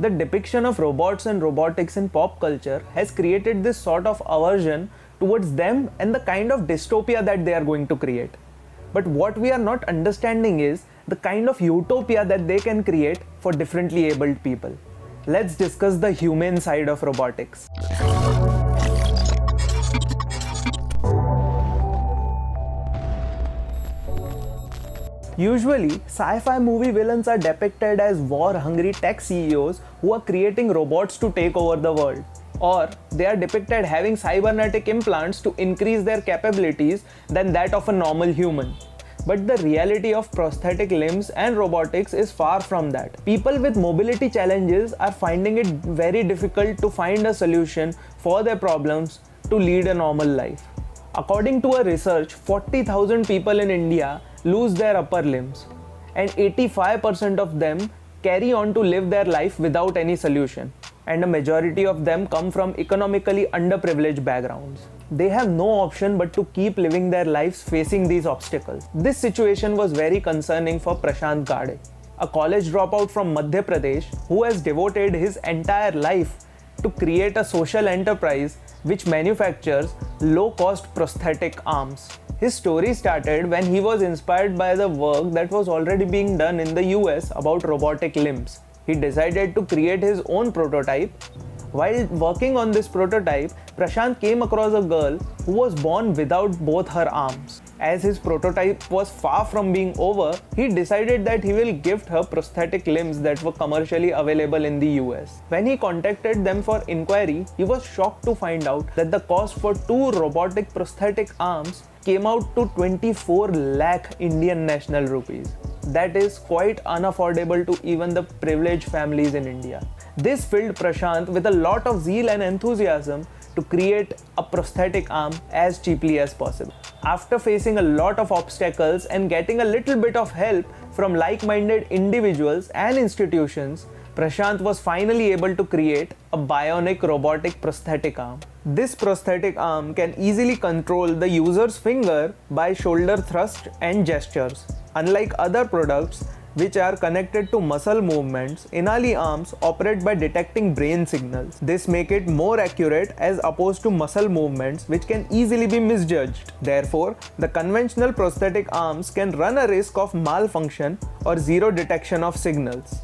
The depiction of robots and robotics in pop culture has created this sort of aversion towards them and the kind of dystopia that they are going to create. But what we are not understanding is the kind of utopia that they can create for differently abled people. Let's discuss the humane side of robotics. Usually, sci-fi movie villains are depicted as war-hungry tech CEOs who are creating robots to take over the world. Or they are depicted having cybernetic implants to increase their capabilities than that of a normal human. But the reality of prosthetic limbs and robotics is far from that. People with mobility challenges are finding it very difficult to find a solution for their problems to lead a normal life. According to a research, 40,000 people in India lose their upper limbs, and 85% of them carry on to live their life without any solution, and a majority of them come from economically underprivileged backgrounds. They have no option but to keep living their lives facing these obstacles. This situation was very concerning for Prashant Gade, a college dropout from Madhya Pradesh who has devoted his entire life to create a social enterprise which manufactures low-cost prosthetic arms. His story started when he was inspired by the work that was already being done in the US about robotic limbs. He decided to create his own prototype. While working on this prototype, Prashant came across a girl who was born without both her arms. As his prototype was far from being over, he decided that he will gift her prosthetic limbs that were commercially available in the US. When he contacted them for inquiry, he was shocked to find out that the cost for 2 robotic prosthetic arms came out to 24 lakh Indian national rupees. That is quite unaffordable to even the privileged families in India. This filled Prashant with a lot of zeal and enthusiasm to create a prosthetic arm as cheaply as possible. After facing a lot of obstacles and getting a little bit of help from like-minded individuals and institutions, Prashant was finally able to create a bionic robotic prosthetic arm. This prosthetic arm can easily control the user's finger by shoulder thrust and gestures. Unlike other products which are connected to muscle movements, Inali arms operate by detecting brain signals. This makes it more accurate as opposed to muscle movements which can easily be misjudged. Therefore, the conventional prosthetic arms can run a risk of malfunction or zero detection of signals.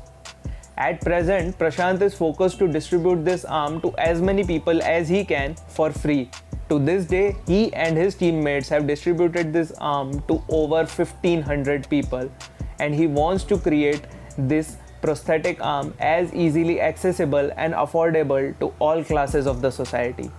At present, Prashant is focused to distribute this arm to as many people as he can for free. To this day, he and his teammates have distributed this arm to over 1500 people, and he wants to create this prosthetic arm as easily accessible and affordable to all classes of the society.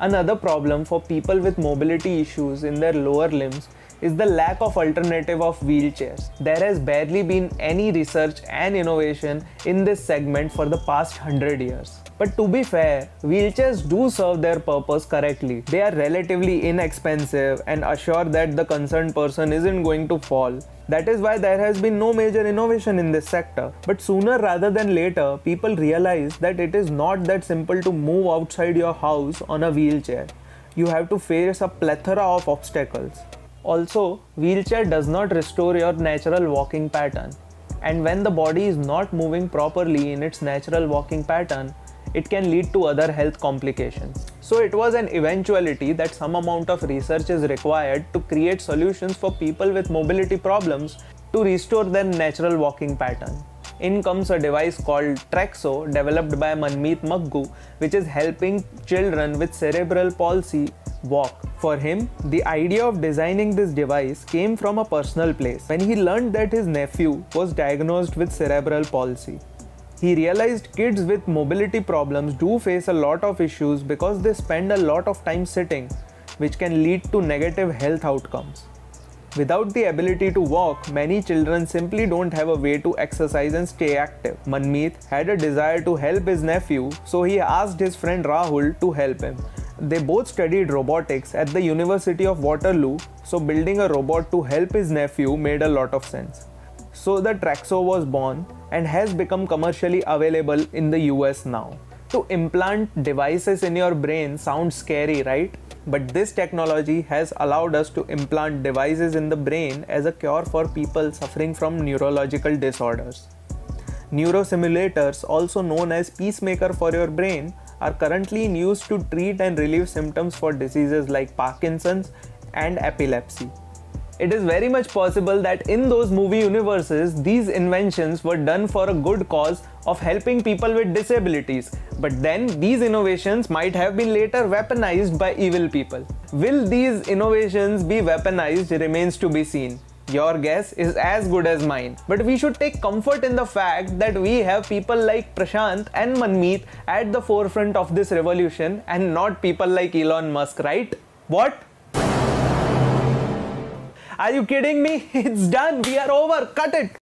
Another problem for people with mobility issues in their lower limbs is the lack of alternative of wheelchairs. There has barely been any research and innovation in this segment for the past 100 years. But to be fair, wheelchairs do serve their purpose correctly. They are relatively inexpensive and assure that the concerned person isn't going to fall. That is why there has been no major innovation in this sector. But sooner rather than later, people realize that it is not that simple to move outside your house on a wheelchair. You have to face a plethora of obstacles. Also, wheelchair does not restore your natural walking pattern. And when the body is not moving properly in its natural walking pattern, it can lead to other health complications. So it was an eventuality that some amount of research is required to create solutions for people with mobility problems to restore their natural walking pattern. In comes a device called Trexo, developed by Manmeet Maggu, which is helping children with cerebral palsy walk. For him, the idea of designing this device came from a personal place when he learned that his nephew was diagnosed with cerebral palsy. He realized kids with mobility problems do face a lot of issues because they spend a lot of time sitting, which can lead to negative health outcomes. Without the ability to walk, many children simply don't have a way to exercise and stay active. Manmeet had a desire to help his nephew, so he asked his friend Rahul to help him. They both studied robotics at the University of Waterloo, so building a robot to help his nephew made a lot of sense. So the Trexo was born and has become commercially available in the US now. To implant devices in your brain sounds scary, right? But this technology has allowed us to implant devices in the brain as a cure for people suffering from neurological disorders. Neurosimulators, also known as pacemaker for your brain, are currently in use to treat and relieve symptoms for diseases like Parkinson's and epilepsy. It is very much possible that in those movie universes, these inventions were done for a good cause of helping people with disabilities, but then these innovations might have been later weaponized by evil people. Will these innovations be weaponized remains to be seen. Your guess is as good as mine. But we should take comfort in the fact that we have people like Prashant and Manmeet at the forefront of this revolution and not people like Elon Musk, right? What? Are you kidding me? It's done. We are over. Cut it.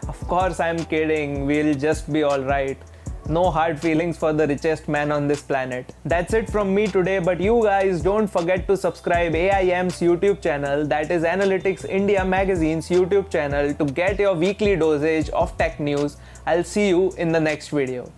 Of course, I'm kidding. We'll just be alright. No hard feelings for the richest man on this planet. That's it from me today, but you guys don't forget to subscribe AIM's YouTube channel, that is Analytics India Magazine's YouTube channel, to get your weekly dosage of tech news. I'll see you in the next video.